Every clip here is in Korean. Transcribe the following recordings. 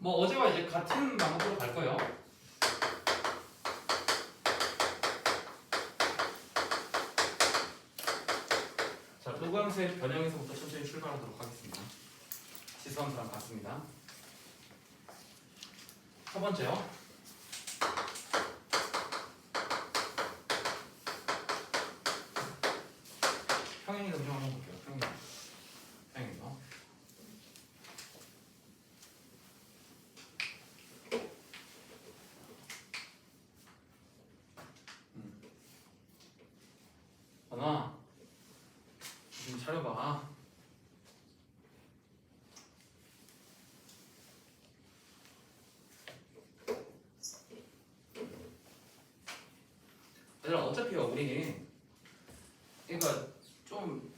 뭐 어제와 이제 같은 방법으로 갈 거예요. 자, 로그함수의 변형에서부터 천천히 출발하도록 하겠습니다. 지수함수랑 같습니다. 첫 번째요. 평행이 검정 한번 볼게요. 평행이요. 하나, 좀 차려봐. 얘들아, 어차피요 우리 그러니까 좀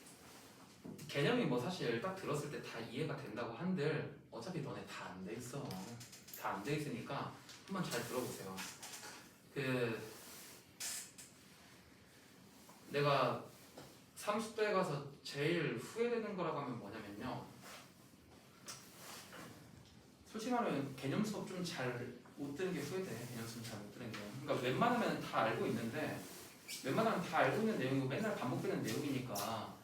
개념이 뭐 사실 딱 들었을 때 다 이해가 된다고 한들 어차피 너네 다 안 돼 있어. 다 안 돼 있으니까 한번 잘 들어보세요. 내가 삼수대에 가서 제일 후회되는 거라고 하면 뭐냐면요. 솔직히 말하면 개념 수업 좀 잘 못 들은 게 후회돼. 개념 수업 잘 못 들은 게. 그러니까 웬만하면 다 알고 있는데 웬만하면 다 알고 있는 내용이고 맨날 반복되는 내용이니까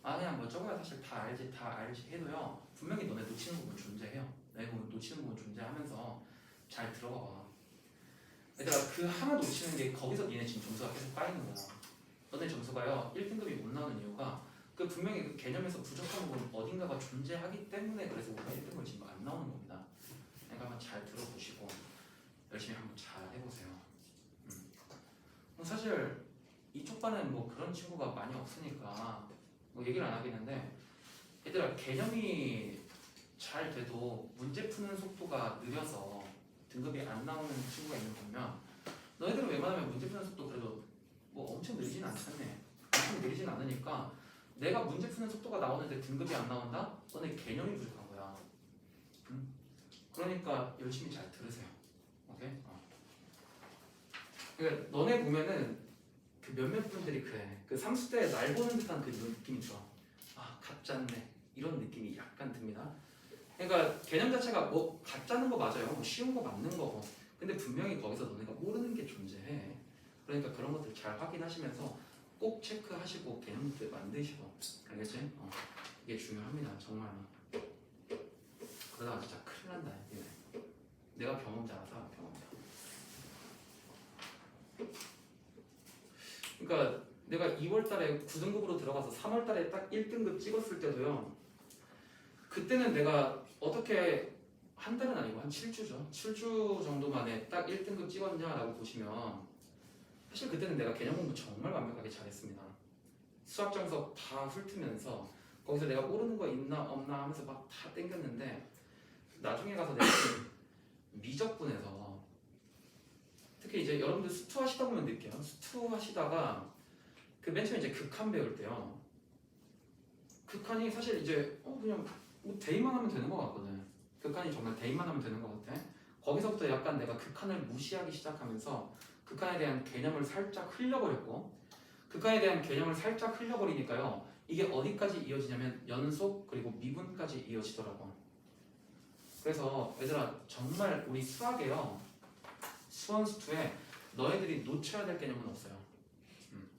그냥 뭐 저거야 사실 다 알지 해도요. 분명히 너네 놓치는 부분 존재해요. 내가 놓치는 부분 존재하면서 잘 들어봐. 얘들아 그 하나 놓치는 게 거기서 니네 지금 점수가 계속 까이는 거야. 너네 점수가요 1등급이 못 나오는 이유가 그 분명히 그 개념에서 부족한 부분 어딘가가 존재하기 때문에 그래서 우리가 1등급을 지금 안 나오는 겁니다. 그러니까 한번 잘 들어보시고 열심히 한번 잘 해보세요. 사실 이쪽 반은 뭐 그런 친구가 많이 없으니까 뭐 얘기를 안 하겠는데 얘들아 개념이 잘 돼도 문제 푸는 속도가 느려서 등급이 안 나오는 친구가 있는 거면 너희들은 웬만하면 문제 푸는 속도 그래도 뭐 엄청 느리진 않잖네. 엄청 느리진 않으니까 내가 문제 푸는 속도가 나오는데 등급이 안 나온다? 너네 개념이 부족한 거야. 그러니까 열심히 잘 들으세요. 오케이? 그러니까 너네 보면은 그 몇몇 분들이 그래. 그 삼수 때 날 보는 듯한 그 느낌이 들어. 가짜네. 이런 느낌이 약간 듭니다. 그러니까 개념 자체가 뭐 가짜는 거 맞아요. 뭐 쉬운 거 맞는 거고. 근데 분명히 거기서 너네가 모르는 게 존재해. 그러니까 그런 것들 잘 확인하시면서 꼭 체크하시고 개념들 만드시고. 알겠지? 이게 중요합니다. 정말. 그러다가 진짜 큰일 난다. 내가 경험자라서 경험자. 그러니까 내가 2월달에 9등급으로 들어가서 3월달에 딱 1등급 찍었을 때도요. 그때는 내가 어떻게 한 달은 아니고 한 7주죠. 7주 정도 만에 딱 1등급 찍었냐라고 보시면 사실 그때는 내가 개념 공부 정말 완벽하게 잘했습니다. 수학 정석 다 훑으면서 거기서 내가 모르는 거 있나 없나 하면서 막 다 땡겼는데 나중에 가서 내가 미적분에서 특히 이제 여러분들 수투 하시다 보면 느껴요. 수투 하시다가 그 맨 처음에 이제 극한 배울 때요. 극한이 사실 이제 그냥 뭐 대입만 하면 되는 것 같거든. 극한이 정말 대입만 하면 되는 것 같아. 거기서부터 약간 내가 극한을 무시하기 시작하면서 극한에 대한 개념을 살짝 흘려버렸고 극한에 대한 개념을 살짝 흘려버리니까요. 이게 어디까지 이어지냐면 연속 그리고 미분까지 이어지더라고. 그래서 얘들아 정말 우리 수학에요. 수원수투에 너희들이 놓쳐야 될 개념은 없어요.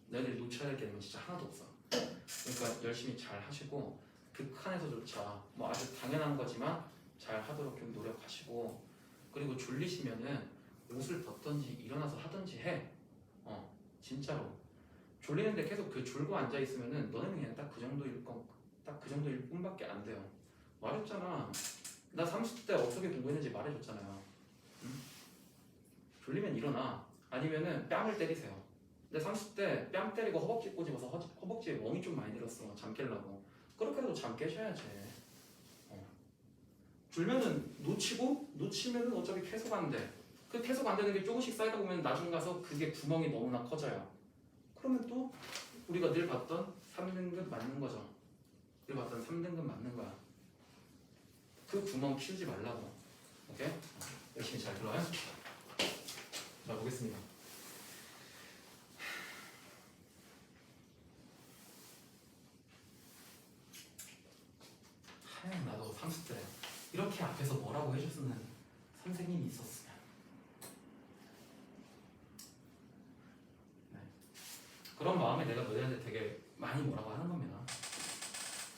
너희들이 놓쳐야 될 개념은 진짜 하나도 없어. 그러니까 열심히 잘 하시고 극한에서조차 뭐 아주 당연한 거지만 잘 하도록 좀 노력하시고 그리고 졸리시면은 옷을 벗던지 일어나서 하던지 해. 진짜로 졸리는데 계속 그 졸고 앉아 있으면은 너네는 그냥 딱 그 정도일 딱 그 정도일 뿐밖에 안 돼요. 말했잖아. 나 30대 때 어떻게 공부했는지 말해줬잖아요. 졸리면 일어나. 아니면은 뺨을 때리세요. 근데 30대 뺨 때리고 허벅지 꼬집어서 허벅지에 멍이 좀 많이 들었어. 잠 깨려고. 그렇게 해도 잠 깨셔야지. 졸면은 놓치면은 어차피 계속 안 돼. 그 계속 안 되는 게 조금씩 쌓이다 보면 나중 가서 그게 구멍이 너무나 커져요. 그러면 또 우리가 늘 봤던 3등급 맞는 거죠. 늘 봤던 3등급 맞는 거야. 그 구멍 키우지 말라고. 오케이? 열심히 잘 들어요. 자, 보겠습니다. 나도 30대 이렇게 앞에서 뭐라고 해줬으면 선생님이 있었으면. 네. 그런 마음에 내가 너희한테 되게 많이 뭐라고 하는 겁니다.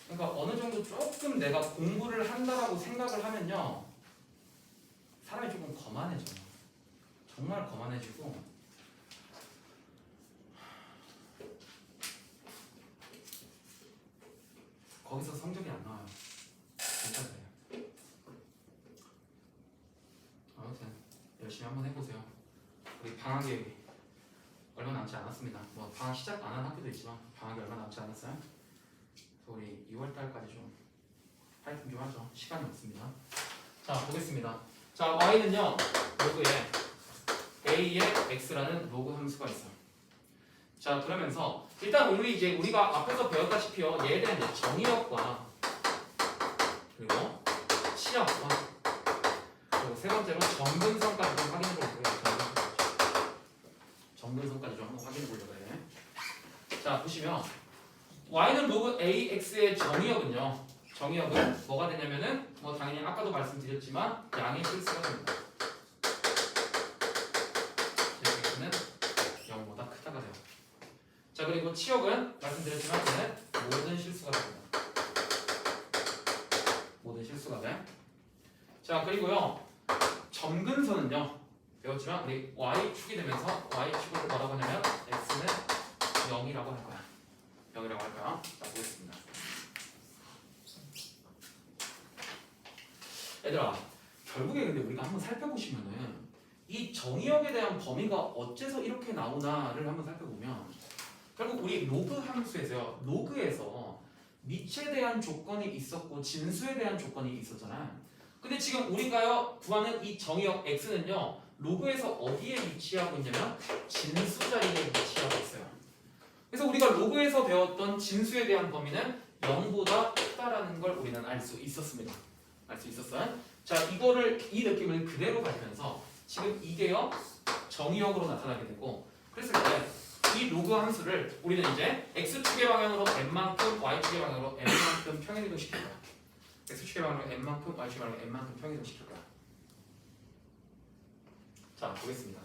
그러니까 어느 정도 조금 내가 공부를 한다라고 생각을 하면요, 사람이 조금 거만해져요. 정말 거만해지고, 거기서 성적이 안 나와요. 괜찮아요. 아무튼 열심히 한번 해보세요. 우리 방학이 얼마 남지 않았습니다. 뭐 방학 시작 안 한 학교도 있지만 방학이 얼마 남지 않았어요. 그래서 우리 2월달까지 좀 파이팅 좀 하죠. 시간이 없습니다. 자, 보겠습니다. 자, y는요, 로그에 a의 x라는 로그 함수가 있어요. 자, 그러면서 일단 우리가 앞에서 배웠다시피요, 얘에 대한 이제 정의역과 그리고 치역과 그리고 세 번째로 점근선까지 좀 확인해 볼게요. 점근선까지 좀 한번 확인해 보려고 해. 자, 보시면 y는 로그 ax의 정의역은요, 정의역은 뭐가 되냐면은 뭐 당연히 아까도 말씀드렸지만 양의 실수가 됩니다. x는 0보다 크다가 돼요. 자, 그리고 치역은 말씀드렸지만 얘는 모든 실수가 됩니다. 모든 실수가 돼. 자, 그리고요, 점근선은요, 배웠지만 우리 y축이 되면서 y축을 뭐라고 하냐면 x는 0이라고 할 거야. 0이라고 할 거야. 자, 보겠습니다. 얘들아, 결국에 근데 우리가 한번 살펴보시면은 이 정의역에 대한 범위가 어째서 이렇게 나오나를 한번 살펴보면 결국 우리 로그 함수에서요, 로그에서 미치에 대한 조건이 있었고 진수에 대한 조건이 있었잖아요. 근데 지금 우리가요 구하는 이 정의역 x는요, 로그에서 어디에 위치하고 있냐면 진수 자리에 위치하고 있어요. 그래서 우리가 로그에서 배웠던 진수에 대한 범위는 0보다 크다라는 걸 우리는 알 수 있었습니다. 알 수 있었어요? 자, 이 느낌을 그대로 가지면서 지금 이게요, 정의역으로 나타나게 되고, 그랬을 때 이 로그 함수를 우리는 이제 x축의 방향으로 n만큼, y축의 방향으로 n만큼 평행이동 시킬 거야. x축의 방향으로 n만큼, y축의 방향으로 n만큼 평행이동 시킬 거야. 자, 보겠습니다.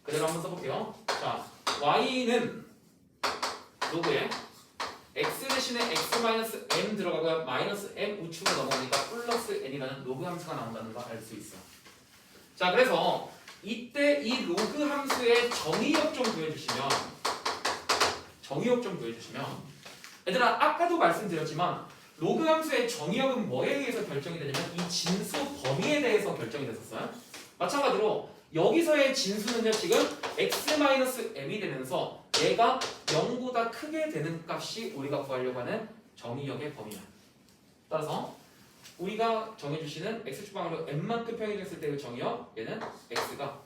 그대로 한번 써볼게요. 자, y는 로그에 x 대신에 x-m 들어가고요, 마이너스 m 우측으로 넘어가니까 플러스 n이라는 로그 함수가 나온다는 거 알 수 있어. 자, 그래서 이때 이 로그 함수의 정의역 좀 구해주시면 얘들아, 아까도 말씀드렸지만 로그 함수의 정의역은 뭐에 의해서 결정이 되냐면 이 진수 범위에 대해서 결정이 됐었어요. 마찬가지로 여기서의 진수는요, 지금 x-m이 되면서 얘가 0보다 크게 되는 값이 우리가 구하려고 하는 정의역의 범위야. 따라서 우리가 정해주시는 x축 방향으로 n만큼 평행했을 때의 정의역, 얘는 x가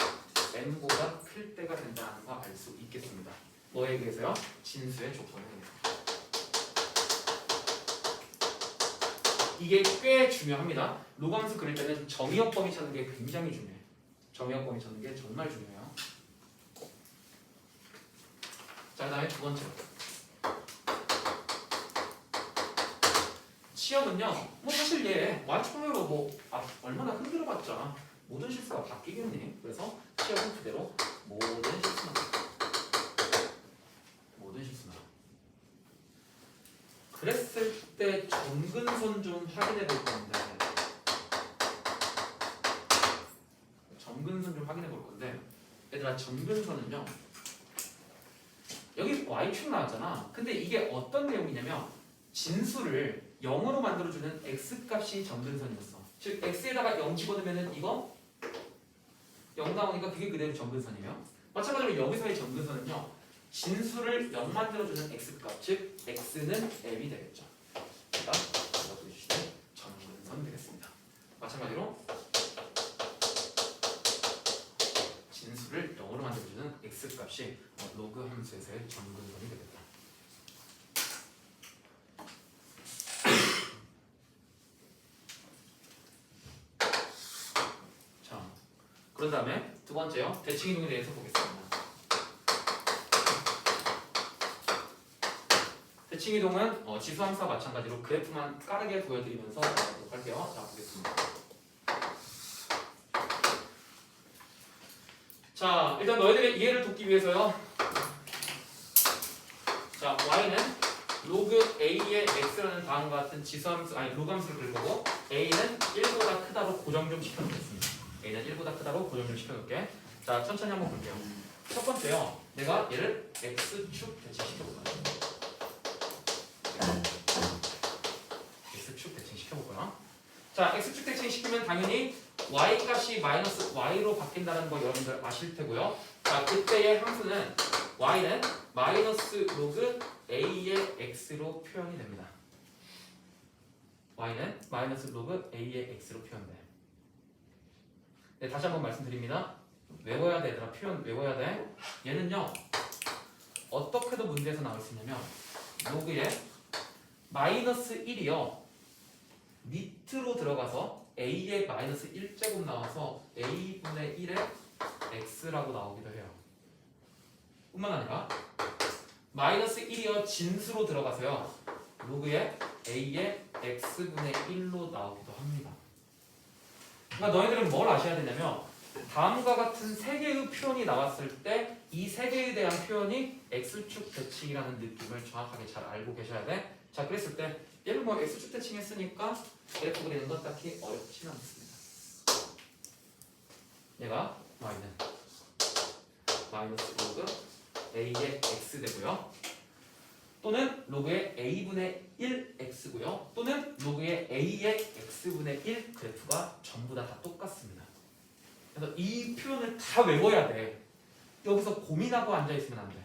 n보다 클 때가 된다는 거 알 수 있겠습니다. 뭐에 의해서요? 진수의 조건에 의해서. 이게 꽤 중요합니다. 로그 함수 그릴 때는 정의역 범위 찾는 게 굉장히 중요해요. 정의역 범위 찾는 게 정말 중요해요. 자, 그 다음에 두 번째로 치역은요, 뭐 사실 얘 y축방향으로 뭐 얼마나 흔들어봤자 모든 실수가 바뀌겠니? 그래서 치역은 그대로 모든 실수나. 그랬을 때 점근선 좀 확인해 볼 건데, 얘들아, 점근선은요, 여기 y축 나왔잖아. 근데 이게 어떤 내용이냐면 진수를 0으로 만들어주는 x값이 점근선이었어. 즉 x에다가 0 집어넣으면 이거 0 나오니까 그게 그대로 점근선이에요. 마찬가지로 여기서의 점근선은요, 진수를 0 만들어주는 x값, 즉 x는 m이 되겠죠. 그러니까 이것도 주시는 점근선 되겠습니다. 마찬가지로 진수를 0으로 만들어주는 x값이 로그 함수에서의 점근선이 되겠다. 자, 그런 다음에 두 번째요, 대칭이동에 대해서 보겠습니다. 대칭이동은 지수함수와 마찬가지로 그래프만 빠르게 보여드리면서 하도록 할게요. 자, 보겠습니다. 자, 일단 너희들의 이해를 돕기 위해서요. 자, y는 로그 a의 x라는 다음과 같은 지수함수, 아니 로그함수를 그릴 거고 a는 1보다 크다로 고정 좀 시켜놓겠습니다. a는 1보다 크다로 고정 좀 시켜놓을게. 자, 천천히 한번 볼게요. 첫 번째요. 내가 얘를 x축 대칭시켜볼 거야. x축 대칭시켜볼 거야. 자, x축 대칭시키면 당연히 y값이 마이너스 y로 바뀐다는 거 여러분들 아실 테고요. 자, 그때의 함수는 y는 마이너스 로그 a의 x로 표현이 됩니다. y는 마이너스 로그 a의 x로 표현돼. 네, 다시 한번 말씀드립니다. 외워야 돼, 얘들아. 표현 외워야 돼. 얘는요, 어떻게도 문제에서 나올 수 있냐면 로그에 마이너스 1이요 밑으로 들어가서 a의 마이너스 1제곱 나와서 a분의 1의 x라고 나오기도 해요. 뿐만 아니라 마이너스 1이요 진수로 들어가서요 로그에 a의 x분의 1로 나오기도 합니다. 그러니까 너희들은 뭘 아셔야 되냐면 다음과 같은 세 개의 표현이 나왔을 때 이 세 개에 대한 표현이 x축 대칭이라는 느낌을 정확하게 잘 알고 계셔야 돼. 자, 그랬을 때 얘를 뭐 x축 대칭 했으니까 그래프 그리는 건 딱히 어렵지는 않습니다. 얘가 y는 마이너스 로그 a의 x 되고요. 또는 로그의 a분의 1x고요. 또는 로그의 a의 x분의 1 그래프가 전부 다 똑같습니다. 그래서 이 표현을 다 외워야 돼. 여기서 고민하고 앉아있으면 안 돼.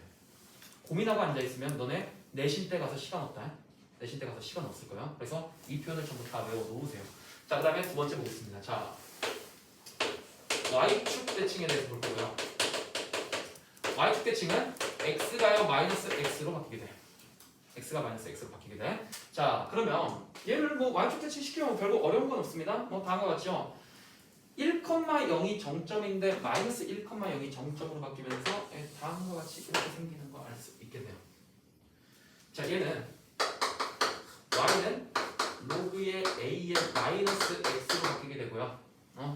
고민하고 앉아있으면 너네 내신 때 가서 시간 없다. 내신 때 가서 시간 없을 거야. 그래서 이 표현을 전부 다 외워놓으세요. 자, 그 다음에 두 번째 보겠습니다. 자, y축 대칭에 대해서 볼 거고요. y축 대칭은 x가요 마이너스 x로 바뀌게 돼. x가 마이너스 x로 바뀌게 돼. 자, 그러면 얘를 뭐 y축 대칭 시키면 별거 어려운 건 없습니다. 뭐 다음과 같죠. 1,0이 정점인데 마이너스 1,0이 정점으로 바뀌면서 다음과 같이 이렇게 생기는 거 알 수 있게 돼요. 자, 얘는 y는 로그의 a의 마이너스 x로 바뀌게 되고요.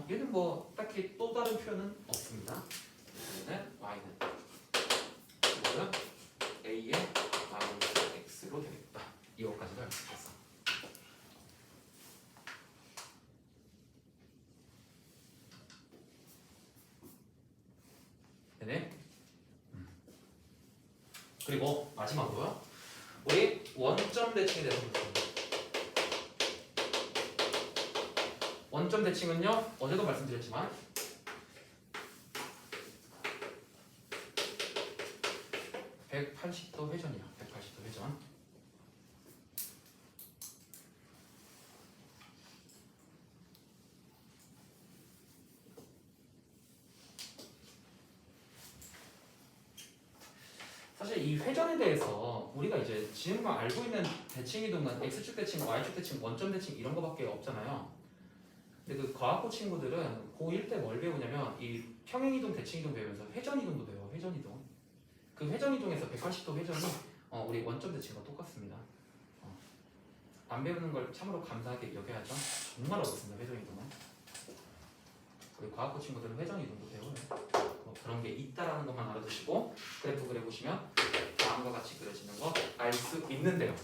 얘는 뭐 딱히 또 다른 표현은 없습니다. 얘는 y는 로그 a의 마이너스 x로 되겠다. 이거까지도 알 수 있겠어. 네. 그리고 마지막으로요. 우리 원점 대칭에 대해서 볼게요. 원점 대칭은요. 어제도 말씀드렸지만 180도 회전이에요. 180도 회전. 사실 이 회전에 대해서 우리가 이제 지금만 알고 있는 대칭 이동은 x축 대칭, y축 대칭, 원점 대칭 이런 거밖에 없잖아요. 근데 그 과학고 친구들은 고1 때 뭘 배우냐면 이 평행 이동, 대칭 이동 배우면서 회전 이동도 배워요. 회전 이동. 그 회전 이동에서 180도 회전이 우리 원점 대칭과 똑같습니다. 안 배우는 걸 참으로 감사하게 여겨야죠. 정말 어렵습니다. 회전 이동은. 우리 과학고 친구들은 회전 이동도 배워요. 그런 게 있다라는 것만 알아두시고 그래프 그려보시면 다음과 같이 그려지는 거 알 수 있는데요.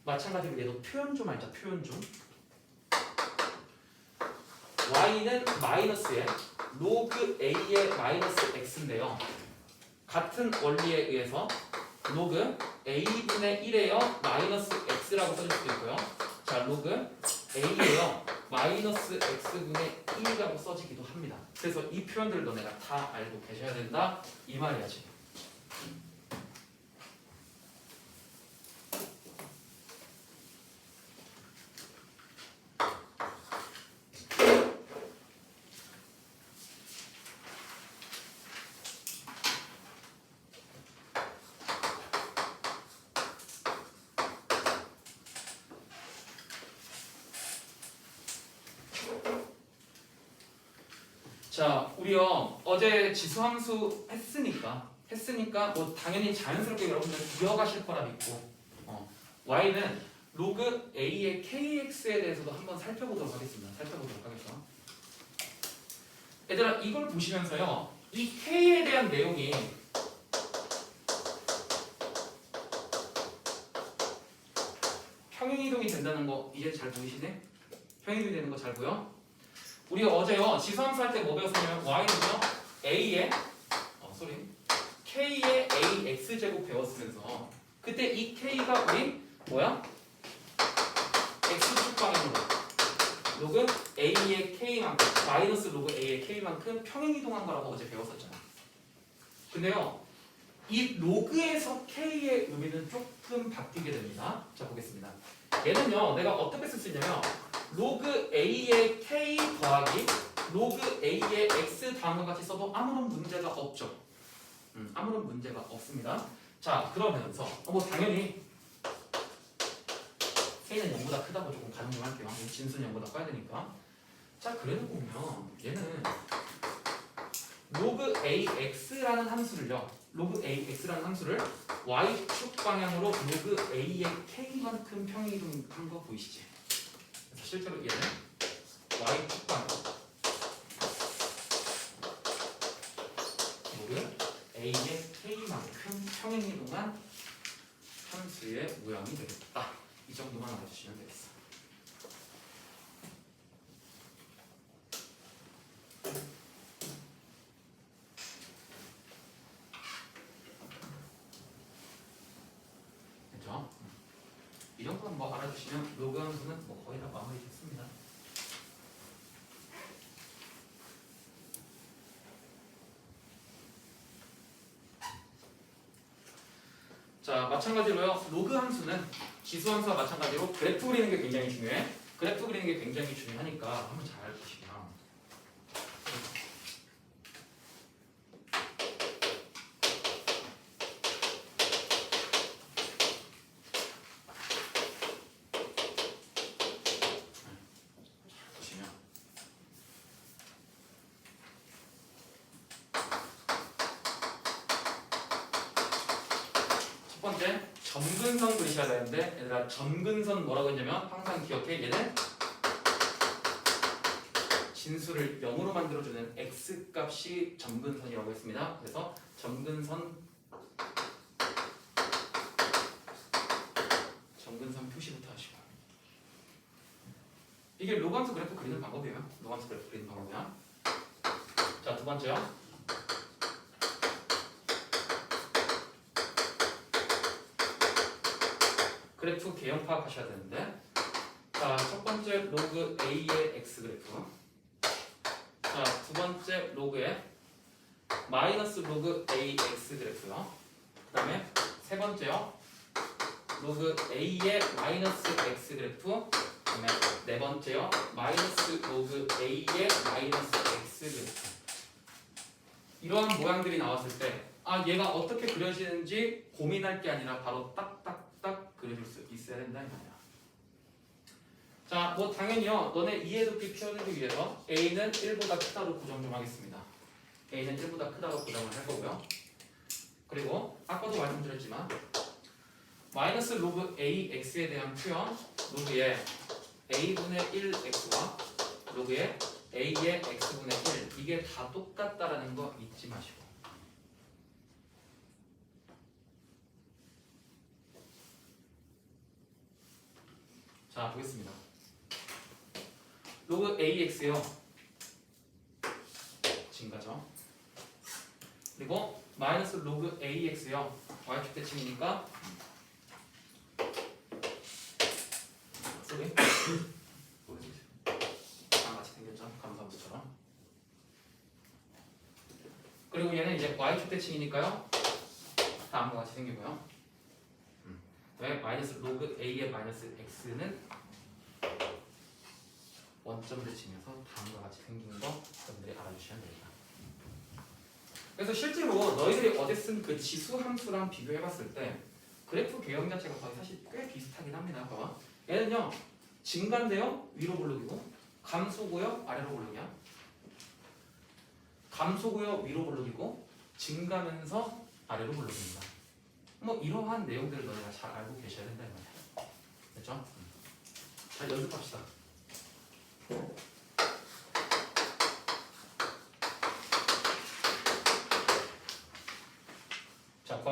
마찬가지로 얘도 표현 좀 알자. 표현 좀. y는 마이너스에 로그 a의 마이너스 x인데요. 같은 원리에 의해서 로그 a분의 1에요 마이너스 x라고 써줄 수도 있고요. 자, 로그 a에요 마이너스 x분의 1이라고 써지기도 합니다. 그래서 이 표현들을 너네가 다 알고 계셔야 된다 이 말이야 지금. 자, 우리요 어제 지수함수 했으니까 뭐 당연히 자연스럽게 여러분들 이어가실 거라 믿고 y는 로그 a의 kx에 대해서도 한번 살펴보도록 하겠습니다. 얘들아 이걸 보시면서요 이 K에 대한 내용이 평행이동이 된다는 거 이제 잘 보이시네? 평행이동이 되는 거 잘 보여? 우리 어제요 지수함수 할 때 뭐 배웠었냐면 y는요 a의 k의 ax 제곱 배웠으면서 그때 이 k가 우리 뭐야? x축 방향으로 로그 a의 k만큼 마이너스 로그 a의 k만큼 평행이동한 거라고 어제 배웠었잖아. 근데요 이 로그에서 k의 의미는 조금 바뀌게 됩니다. 자 보겠습니다. 얘는요 내가 어떻게 쓸 수 있냐면 로그 a의 k 더하기 로그 a의 x 다음과 같이 써도 아무런 문제가 없죠. 아무런 문제가 없습니다. 자 그러면서 뭐 당연히 k는 0보다 크다고 조금 가정할게요. 진수는 0보다 커야 되니까. 자 그래도 보면 얘는 로그 ax라는 함수를요. 로그 ax라는 함수를 y축 방향으로 로그 a의 k만큼 평행이동한 거 보이시지? 그래서 실제로 얘는 y축 방향 로그 a의 k만큼 평행이동한 함수의 모양이 되겠다. 이 정도만 알아주시면 되겠어. 됐죠? 이 정도만 뭐 알아주시면 로그 함수는 뭐 거의 다 마무리 됐습니다. 자 마찬가지로요 로그 함수는 지수 함수와 마찬가지로 그래프 그리는 게 굉장히 중요해. 그래프 그리는 게 굉장히 중요하니까 한번 잘 보시면 첫 번째 점근선 그리셔야 되는데 얘들아 점근선 뭐라고 했냐면 항상 기억해 얘는 진수를 0으로 만들어주는 x값이 점근선이라고 했습니다. 그래서 점근선 표시부터 하시고 이게 로그함수 그래프 그리는 방법이에요. 로그함수 그래프 그리는 방법이야. 자 두 번째요. 그래프 개형 파악하셔야 되는데 자 첫 번째 로그 a의 x 그래프 자 두 번째 로그의 마이너스 로그 ax 그래프요. 그 다음에 세 번째요 로그 a의 마이너스 x 그래프 그 다음에 네 번째요 마이너스 로그 a의 마이너스 x 그래프 이러한 모양들이 나왔을 때 아 얘가 어떻게 그려지는지 고민할 게 아니라 바로 딱딱딱 그려줄 수 있어야 된다 이 말이야. 자, 뭐 당연히요. 너네 이해도끼 표현하기 위해서 a는 1보다 크다로 고정 좀 하겠습니다. a는 1보다 크다로 고정을 할 거고요. 그리고 아까도 말씀드렸지만 마이너스 로그 ax에 대한 표현 로그의 a분의 1x와 로그의 a의 x분의 1 이게 다 똑같다라는 거 잊지 마시고 자 보겠습니다. 로그 ax요 증가죠. 그리고 마이너스 로그 ax요 y축 대칭이니까 쏘리 같이 생겼죠. 감사함수처럼. 그리고 얘는 이제 y축 대칭이니까요 다음과 같이 생기고요. 왜 마이너스 로그 a의 마이너스 x는 원점 대칭해서 다음과 같이 생기는 거 여러분들이 알아주시면 됩니다. 그래서 실제로 너희들이 어제 쓴 그 지수 함수랑 비교해봤을 때 그래프 개형 자체가 거의 사실 꽤 비슷하긴 합니다. 봐봐. 얘는요 증가인데요 위로 볼록이고 감소고요 아래로 볼록이야. 감소고요 위로 볼록이고 증가면서 아래로 볼록입니다. 뭐 이러한 내용들을 너희가 잘 알고 계셔야 된다 이 말이야. 됐죠? 자 연습합시다.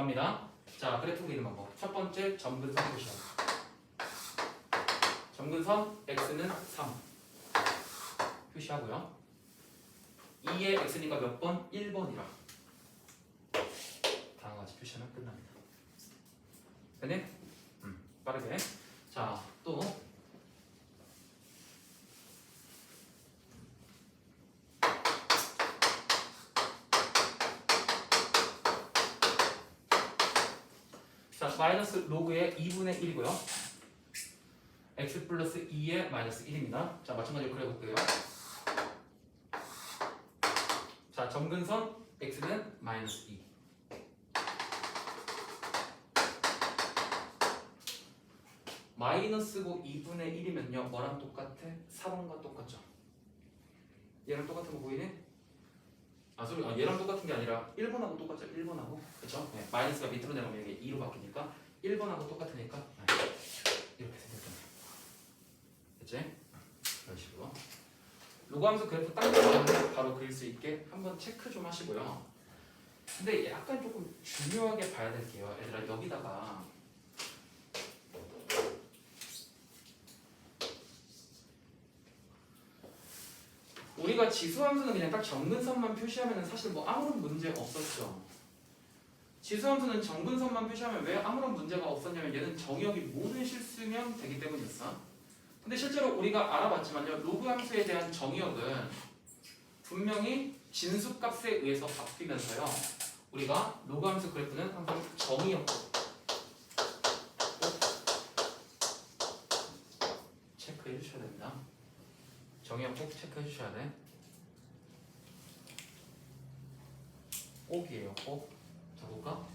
들어갑니다. 자, 그래프 그리는 방법. 첫 번째 점근선 표시하기. 점근선 x는 3 표시하고요. 2의 x니까 몇 번? 1번이라. 다음과 같이 표시하면 끝납니다. 됐니? 빠르게. 자, 또 자, 마이너스 로그의 2분의 1이고요. x 플러스 2의 마이너스 1입니다. 자, 마찬가지로 그려볼게요. 자, 점근선 x는 마이너스 2. 마이너스고 2분의 1이면요. 뭐랑 똑같아? 4번과 똑같죠. 얘랑 똑같은 거 보이니? 얘랑 똑같은 게 아니라 1번하고 똑같죠. 1번하고. 그쵸? 네, 마이너스가 밑으로 내려가면 이게 2로 바뀌니까 1번하고 똑같으니까 이렇게 생겼잖아요. 됐지? 이런 식으로. 로그하면서 그래프 딱 나오면 바로 그릴 수 있게 한번 체크 좀 하시고요. 근데 약간 조금 중요하게 봐야 될게요. 얘들아, 여기다가 우리가 지수함수는 그냥 딱 점근선만 표시하면 사실 뭐 아무런 문제 없었죠. 지수함수는 점근선만 표시하면 왜 아무런 문제가 없었냐면 얘는 정의역이 모든 실수면 되기 때문이었어. 근데 실제로 우리가 알아봤지만요. 로그함수에 대한 정의역은 분명히 진수값에 의해서 바뀌면서요. 우리가 로그함수 그래프는 항상 정의역 체크해 주셔야 됩니다. 정의역 꼭 체크해 주셔야 돼. 꼭이에요, 꼭. 자, 볼까?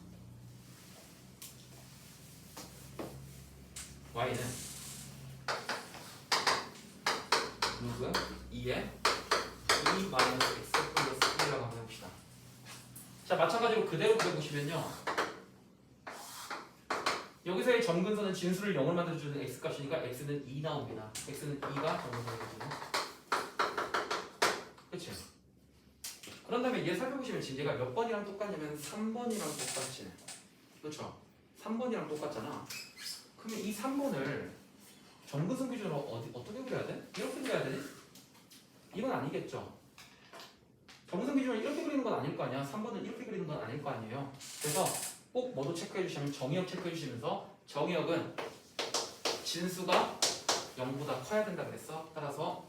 y는 로그 2에 2 마이너스 x 플러스 1이라고 한번 해봅시다. 자, 마찬가지로 그대로 그려보시면요. 여기서의 점근선은 진수를 0을 만들어주는 x값이니까 x는 2 나옵니다. x는 2가 점근선이거든요. 그치? 그런 다음에 얘 살펴보시면 지금 얘가 몇 번이랑 똑같냐면 3번이랑 똑같지. 그렇죠? 3번이랑 똑같잖아. 그러면 이 3번을 점근선 기준으로 어떻게 그려야 돼? 이렇게 그려야 되니? 이건 아니겠죠. 점근선 기준으로 이렇게 그리는 건 아닐 거 아니야. 3번을 이렇게 그리는 건 아닐 거 아니에요. 그래서 꼭 뭐도 체크해 주시면 정의역 체크해 주시면서 정의역은 진수가 0보다 커야 된다 그랬어. 따라서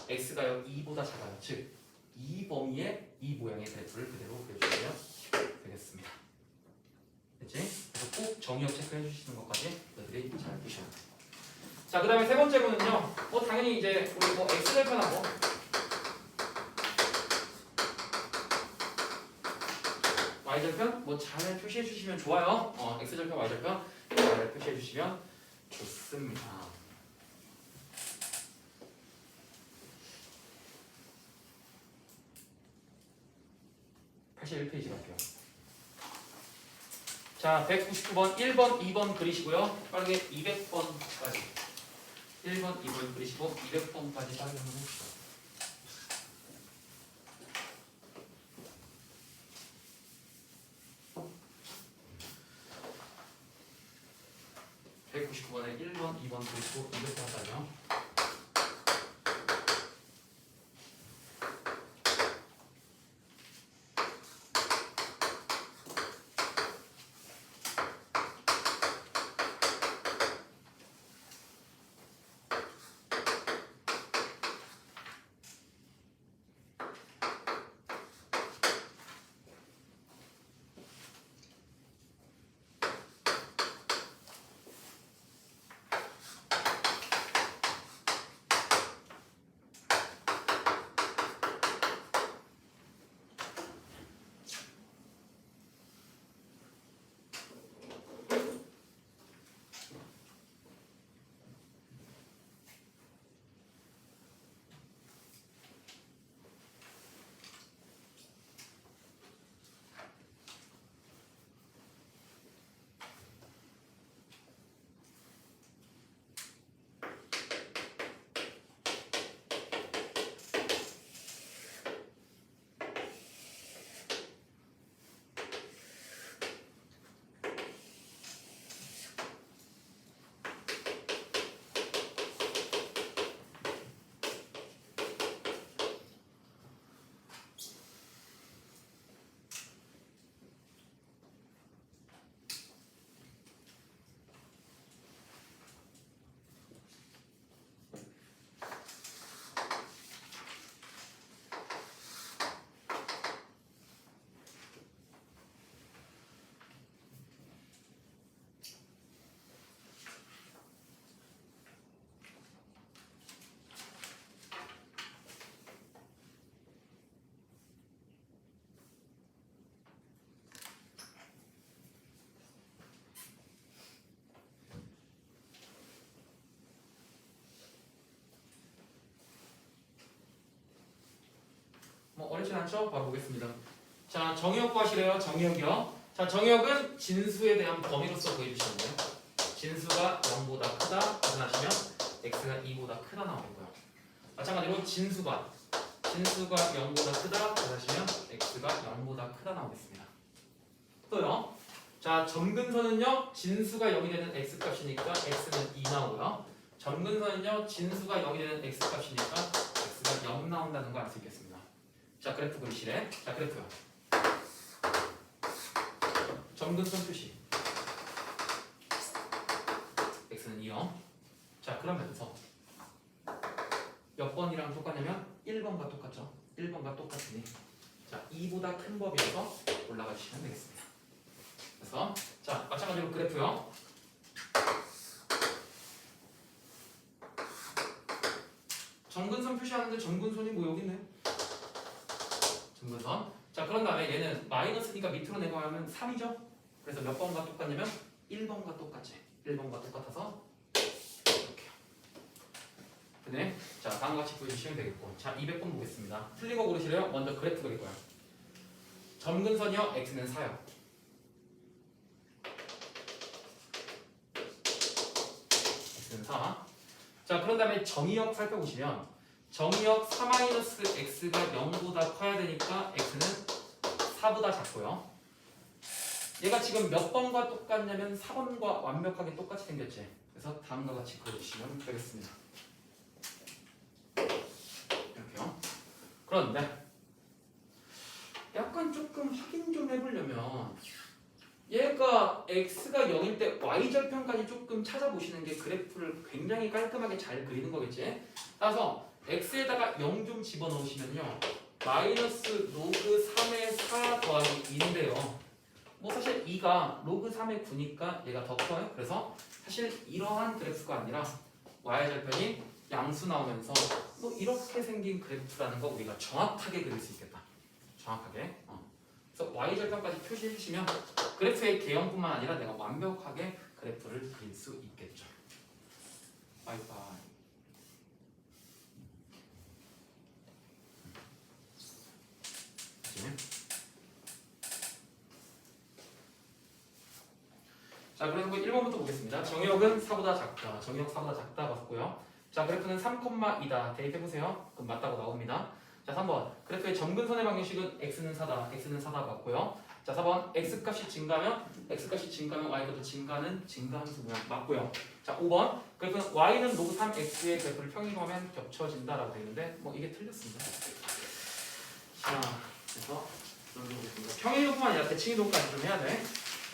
x가 2보다 작아요. 즉, 이 범위의 이 모양의 그래프를 그대로 그려주시면 되겠습니다. 됐지? 그래서 꼭 정의역 체크해 주시는 것까지 너희들이 잘 보셔야 돼요. 자, 그 다음에 세 번째 거는요. 당연히 이제 우리 뭐 x절편하고 y절편 뭐 잘 표시해 주시면 좋아요. x절편, y절편 잘 표시해 주시면 좋습니다. 81페이지 갈게요. 자, 199번 1번, 2번 그리시고요. 빠르게 200번까지 1번, 2번 그리시고 200번까지 빠르게 한번 해봅시다. (199번에) 1번, 2번 그리시고 200번까지요. 뭐 어렵진 않죠? 바로 보겠습니다. 자, 정의역 구하시래요. 정의역이요. 자, 정의역은 진수에 대한 범위로서 구해주시면 돼요. 진수가 0보다 크다 확인하시면 x가 2보다 크다 나오겠고요. 마찬가지로 진수가 0보다 크다 하시면 x가 0보다 크다 나오겠습니다. 또요. 자, 점근선은요. 진수가 0이 되는 x값이니까 x는 2 나오고요. 점근선은요. 진수가 0이 되는 x값이니까 x가 0 나온다는 거 알 수 있겠습니다. 자, 그래프 그리시래. 자, 그래프요. 점근선 표시 x는 2요. 자, 그러면서 몇 번이랑 똑같냐면 1번과 똑같죠. 1번과 똑같으니 자, 2보다 큰 법이어서 올라가 주시면 되겠습니다. 그래서 자, 마찬가지로 그래프요. 점근선 표시하는데 점근선이 뭐 여기 있네요. 점근선. 자, 그런 다음에 얘는 마이너스니까 밑으로 내려가면 3이죠. 그래서 몇 번과 똑같냐면 1번과 똑같지. 1번과 똑같아서 이렇게요. 네. 자, 다음과 같이 보여주시면 되겠고. 자, 200번 보겠습니다. 틀린 거 고르시래요? 먼저 그래프 그릴 거예요. 점근선이요. x는 4요. x는 4. 자, 그런 다음에 정의역 살펴보시면 정의역 4-x가 0보다 커야 되니까 x는 4보다 작고요. 얘가 지금 몇 번과 똑같냐면 4번과 완벽하게 똑같이 생겼지. 그래서 다음과 같이 그려주시면 되겠습니다. 이렇게요. 그런데 약간 조금 확인 좀 해보려면 얘가 x가 0일 때 y절편까지 조금 찾아보시는 게 그래프를 굉장히 깔끔하게 잘 그리는 거겠지. 따라서 x에다가 0 좀 집어넣으시면요. 마이너스 로그 3의 4 더하기 2인데요. 뭐 사실 2가 로그 3의 9니까 얘가 더 커요. 그래서 사실 이러한 그래프가 아니라 y절편이 양수 나오면서 뭐 이렇게 생긴 그래프라는 거 우리가 정확하게 그릴 수 있겠다. 정확하게. 그래서 y절편까지 표시해 주시면 그래프의 개형뿐만 아니라 내가 완벽하게 그래프를 그릴 수 있겠죠. 바이바이. 자, 그래서 1번부터 보겠습니다. 정의역은 4보다 작다. 정의역 4보다 작다 봤고요. 자, 그래프는 3,2다. 대입해보세요. 그럼 맞다고 나옵니다. 자, 3번. 그래프의 점근선의 방정식은 x는 4다. x는 4다 봤고요. 자, 4번. x값이 증가하면 y값도 증가는 증가함수 모양 맞고요. 자, 5번. 그래프는 y는 로그 3x의 그래프를 평행하면 겹쳐진다라고 되어 있는데 뭐 이게 틀렸습니다. 자, 그래서 평행이동뿐만 아니라 대칭이동까지 좀 해야 돼.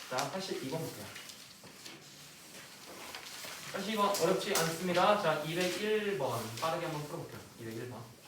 자, 82번 볼게요. 82번 어렵지 않습니다. 자, 201번 빠르게 한번 풀어볼게요. 201번.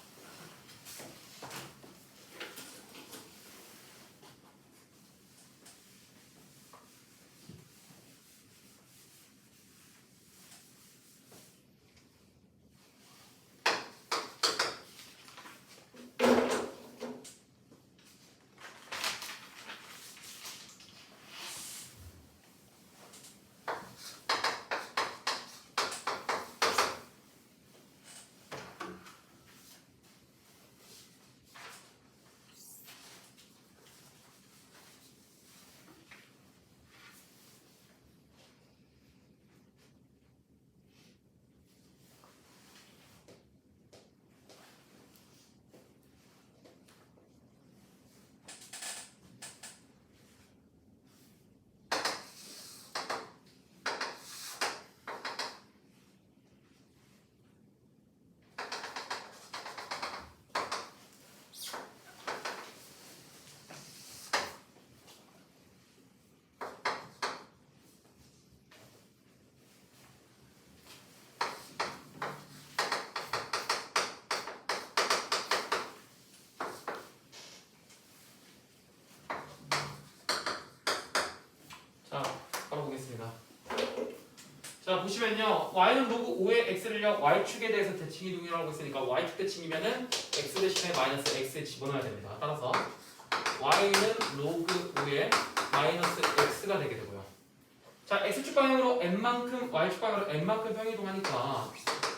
자, 바로 보겠습니다. 자, 보시면요. y는 로그 5의 x를요. y축에 대해서 대칭이동이라고 했으니까 y축 대칭이면은 x 대신에 마이너스 x에 집어넣어야 됩니다. 따라서 y는 로그 5의 마이너스 x가 되게 되고요. 자, x축 방향으로 n만큼 y축 방향으로 n만큼 평이동하니까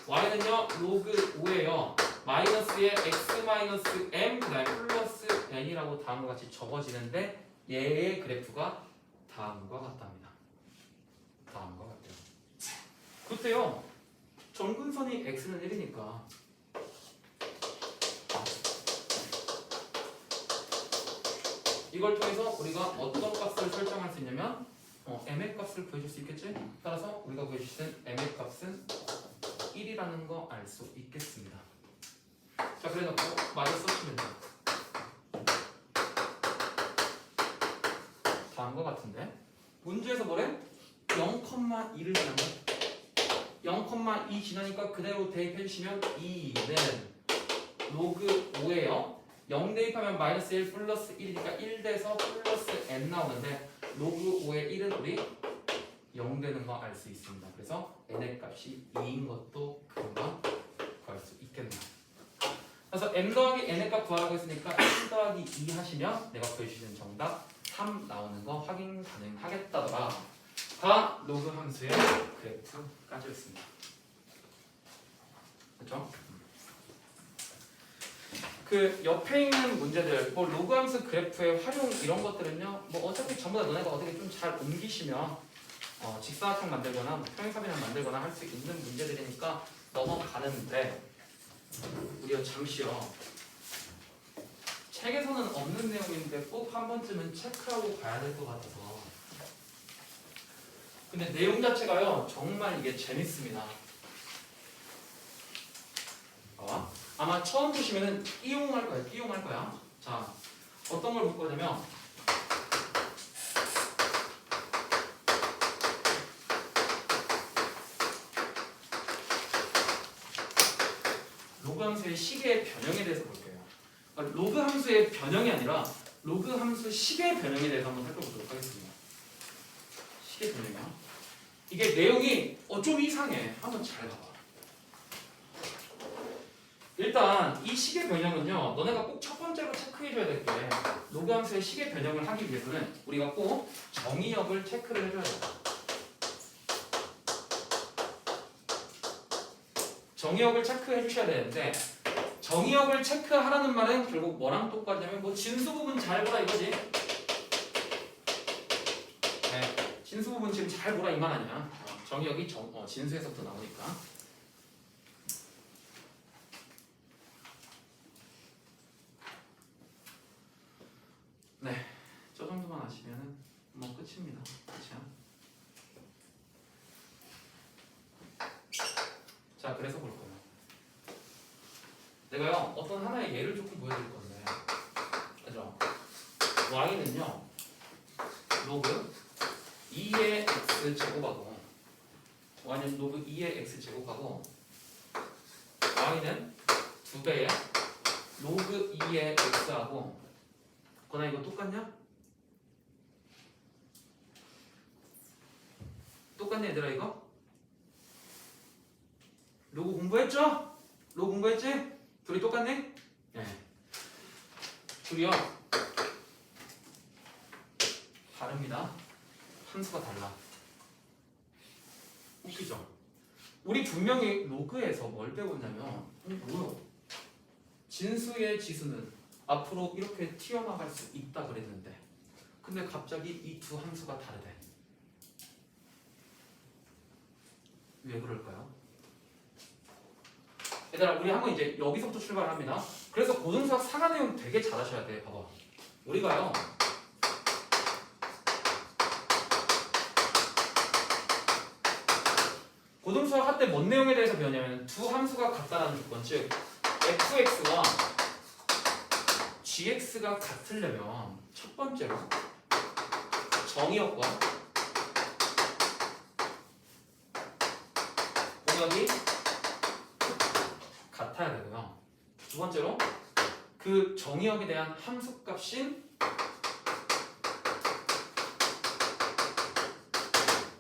y는요. 로그 5에요. 마이너스에 x 마이너스 m 그다음에 플러스 n이라고 다음과 같이 적어지는데 얘의 그래프가 다음과 같답니다. 다음과 같아요. 그때요. 점근선이 x는 1이니까 이걸 통해서 우리가 어떤 값을 설정할 수 있냐면 m의 값을 구해줄 수 있겠지? 따라서 우리가 구해줄 수 있는 m의 값은 1이라는 거 알 수 있겠습니다. 자, 그래놓고 마저 써주면 돼요. 다음과 같은데 문제에서 뭐래? 0,2를 지나면 0,2 지나니까 그대로 대입해주시면 2는 로그 5예요. 0 대입하면 마이너스 1 플러스 1이니까 1 돼서 플러스 n 나오는데 로그 5의 1은 우리 0 되는 거 알 수 있습니다. 그래서 n의 값이 2인 것도 금방 구할 수 있겠네요. 그래서 m 더하기 n의 값 구하라고 했으니까 1 더하기 2 하시면 내가 구해주시는 정답 3 나오는 거 확인 가능하겠다더라. 가 로그 함수의 그래프까지였습니다. 그렇죠? 그 옆에 있는 문제들, 뭐 로그 함수 그래프의 활용 이런 것들은요, 뭐 어차피 전부 다 너네가 어떻게 좀 잘 옮기시면 직사각형 만들거나 뭐 평행사변형 만들거나 할 수 있는 문제들이니까 넘어가는데 우리가 잠시요. 책에서는 없는 내용인데 꼭 한 번쯤은 체크하고 가야 될 것 같아서. 근데 내용 자체가요, 정말 이게 재밌습니다. 아마 처음 보시면은 띄용할 거예요. 띄용할 거야. 자, 어떤 걸 볼 거냐면 로그 함수의 식의 변형에 대해서 볼게요. 그러니까 로그 함수의 변형이 아니라 로그 함수 식의 변형에 대해서 한번 살펴보도록 하겠습니다. 식의 변형이요. 이게 내용이 좀 이상해. 한번 잘 봐봐. 일단 이 식의 변형은요, 너네가 꼭 첫 번째로 체크해줘야 될 게 로그 함수의 식의 변형을 하기 위해서는 우리가 꼭 정의역을 체크를 해줘야 돼요. 정의역을 체크해 주셔야 되는데 정의역을 체크하라는 말은 결국 뭐랑 똑같냐면 뭐 진수 부분 잘 보라 이거지. 네, 진수 부분 지금 잘 보라 이 말 아니야. 정의역이 진수에서부터 나오니까. 네, 저 정도만 아시면은 뭐 끝입니다. 그렇죠? 자, 그래서 볼 거예요. 내가요 어떤 하나의 예를 조금 보여드릴 건데, 그죠? y는요 로그 2의 x 제곱하고 y는 로그 2의 x 제곱하고 y는 2배의 로그 2의 x하고 거나 이거 똑같냐? 똑같네 얘들아 이거? 로그 공부했죠? 로그 공부했지? 둘이 똑같네? 네. 둘이요 다릅니다. 함수가 달라. 웃기죠? 우리 분명히 로그에서 뭘 배웠냐면 뭐요? 진수의 지수는 앞으로 이렇게 튀어나갈 수 있다 그랬는데 근데 갑자기 이 두 함수가 다르대. 왜 그럴까요? 얘들아 우리 한번 이제 여기서부터 출발합니다. 그래서 고등수학 상하 내용 되게 잘하셔야 돼. 봐봐. 우리가요 고등수학 할 때 뭔 내용에 대해서 배웠냐면 두 함수가 같다라는 조건, 즉 fx와 gx가 같으려면 첫 번째로 정의역과 공역이 같아야 되고요. 두 번째로 그 정의역에 대한 함수값인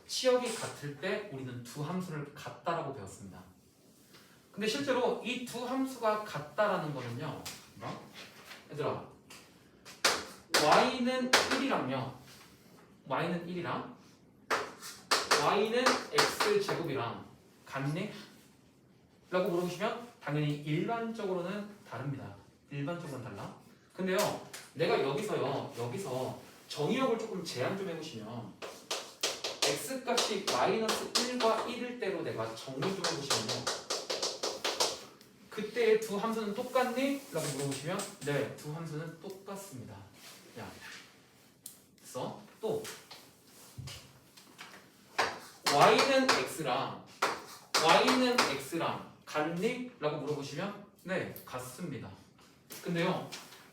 치역이 같을 때 우리는 두 함수를 같다라고 배웠습니다. 근데 실제로 이 두 함수가 같다라는 거는요, 얘들아 y는 1이랑요 y는 1이랑 y는 x제곱이랑 같니? 라고 물어보시면 당연히 일반적으로는 다릅니다. 일반적으로는 달라. 근데요, 내가 여기서 정의역을 조금 제한 좀 해보시면 x값이 마이너스 1과 1일 때로 내가 정리 좀 해보시면요, 그때의 두 함수는 똑같니? 라고 물어보시면 네, 두 함수는 똑같습니다. 야, 그래서 또 y는 x랑 같니? 라고 물어보시면 네, 같습니다. 근데요,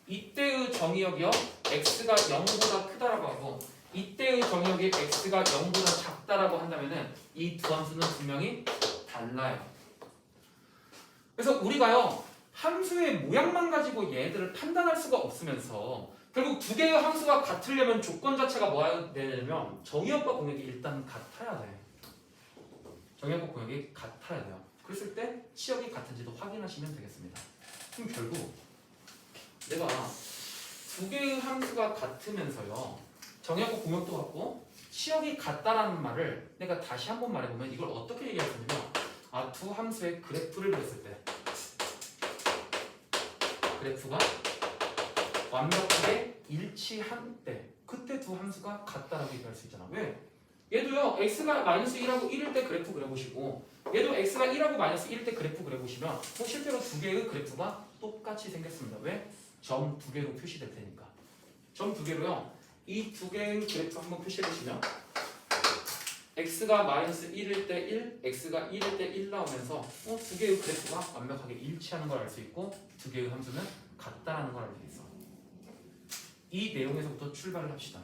이때의 정의역이요, x가 0보다 크다라고 하고 이때의 정의역이 x가 0보다 작다라고 한다면은 이 두 함수는 분명히 달라요. 그래서 우리가요, 함수의 모양만 가지고 얘들을 판단할 수가 없으면서 결국 두 개의 함수가 같으려면 조건 자체가 뭐야 되냐면 정의역과 공역이 일단 같아야 돼. 정의역과 공역이 같아야 돼요. 그랬을 때 치역이 같은지도 확인하시면 되겠습니다. 그럼 결국 내가 두 개의 함수가 같으면서요, 정의역과 공역도 같고 치역이 같다라는 말을 내가 다시 한번 말해보면 이걸 어떻게 얘기할 수 있냐면, 두 함수의 그래프를 그렸을 때 그래프가 완벽하게 일치한 때, 그때 두 함수가 같다라고 얘기할 수 있잖아. 왜? 얘도요, x가 마이너스 1하고 1일 때 그래프 그려보시고 얘도 x가 1하고 마이너스 1일 때 그래프 그려보시면 실제로 두 개의 그래프가 똑같이 생겼습니다. 왜? 점 두 개로 표시될 테니까. 점 두 개로요, 이 두 개의 그래프 한번 표시해보시면 x가 마이너스 1일 때 1, x가 1일 때 1 나오면서 두 개의 그래프가 완벽하게 일치하는 걸 알 수 있고 두 개의 함수는 같다라는 걸 알 수 있어. 이 내용에서부터 출발을 합시다.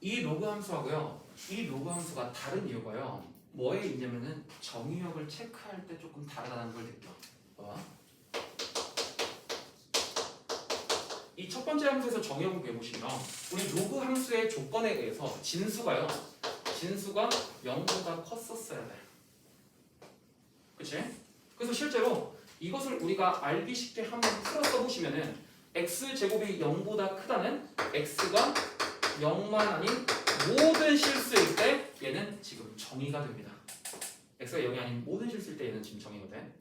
이 로그 함수하고요, 이 로그 함수가 다른 이유가요, 뭐에 있냐면은 정의역을 체크할 때 조금 다르다는 걸 느껴. 이 첫 번째 함수에서 정의역을 구해보시면 우리 로그 함수의 조건에 의해서 진수가 0보다 컸었어야 돼. 그치? 그래서 실제로 이것을 우리가 알기 쉽게 한번 풀어 써보시면은 x제곱이 0보다 크다는 x가 0만 아닌 모든 실수일 때 얘는 지금 정의가 됩니다. x가 0이 아닌 모든 실수일 때 얘는 지금 정의가 돼.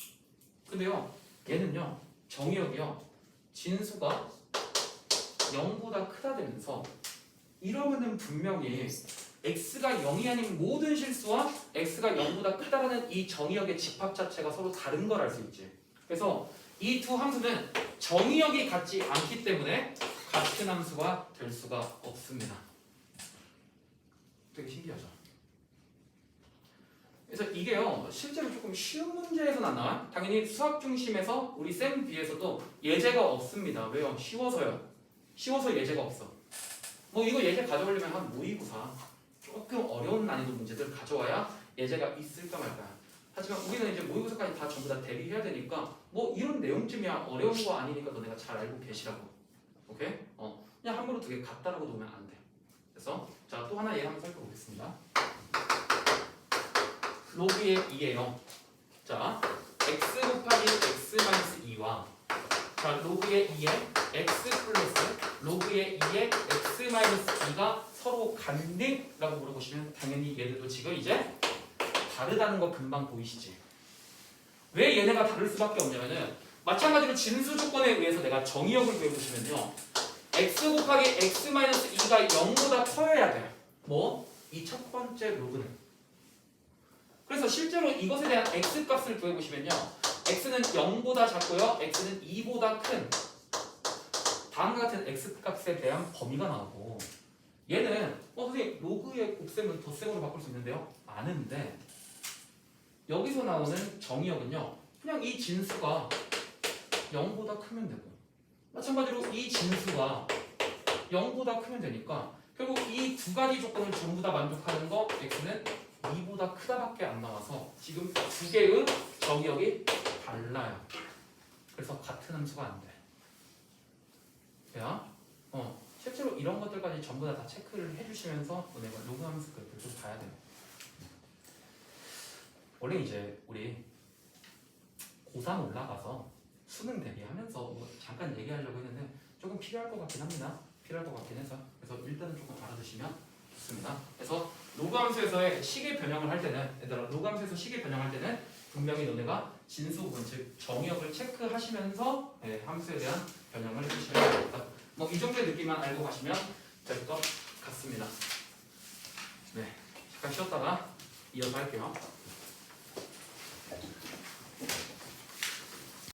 근데요, 얘는요, 정의역이요, 진수가 0보다 크다 되면서 이러면은 분명히 x가 0이 아닌 모든 실수와 x가 0보다 크다라는 이 정의역의 집합 자체가 서로 다른 걸 알 수 있지. 그래서 이 두 함수는 정의역이 같지 않기 때문에 같은 함수가 될 수가 없습니다. 되게 신기하죠? 그래서 이게요, 실제로 조금 쉬운 문제에서는 안 나와요. 당연히 수학 중심에서 우리 쌤 B에서도 예제가 없습니다. 왜요? 쉬워서 예제가 없어. 뭐 이거 예제 가져오려면 한 모의고사 조금 어려운 난이도 문제들 가져와야 예제가 있을까 말까. 하지만 우리는 이제 모의고사까지 다 전부 다 대비해야 되니까 뭐 이런 내용쯤이야 어려운 거 아니니까 너네가 잘 알고 계시라고. 오케이? 그냥 함부로 두 개 같다라고 놓으면 안 돼. 그래서 자, 또 하나 예 한번 살펴보겠습니다. 로그의 2예요. 자, x 곱하기 x-2와 자, 로그의 2에 x 플러스 로그의 2에 x-2가 서로 같니? 라고 물어보시면 당연히 얘들도 지금 이제 다르다는 거 금방 보이시지? 왜 얘네가 다를 수밖에 없냐면은 마찬가지로 진수 조건에 의해서 내가 정의역을 구해보시면요, x 곱하기 x-2가 0보다 커야 돼요. 뭐? 이 첫 번째 로그는. 그래서 실제로 이것에 대한 x값을 구해보시면요, x는 0보다 작고요, x는 2보다 큰 다음과 같은 x값에 대한 범위가 나오고, 얘는 선생님 로그의 곱셈은 덧셈으로 바꿀 수 있는데요, 아는데 여기서 나오는 정의역은요, 그냥 이 진수가 0보다 크면 되고 마찬가지로 이 진수가 0보다 크면 되니까 결국 이 두 가지 조건을 전부 다 만족하는 거 x는 2보다 크다밖에 안 나와서 지금 두 개의 정의역이 달라요. 그래서 같은 함수가 안 돼. 야, 실제로 이런 것들까지 전부 다 체크를 해주시면서 내가 로그 함수 그래프를 좀 봐야 돼요. 원래 이제 우리 고3 올라가서 수능 대비하면서 뭐 잠깐 얘기하려고 했는데 조금 필요할 것 같긴 합니다. 필요할 것 같긴 해서 그래서 일단은 조금 알아두시면 좋습니다. 그래서 로그 함수에서의 시계 변형을 할 때는 얘들아 로그 함수에서 시계 변형할 때는 분명히 너네가 진수 부분 즉 정의역을 체크하시면서 함수에 대한 변형을 해주시면 됩니다. 뭐 이 정도의 느낌만 알고 가시면 될 것 같습니다. 네, 잠깐 쉬었다가 이어서 할게요.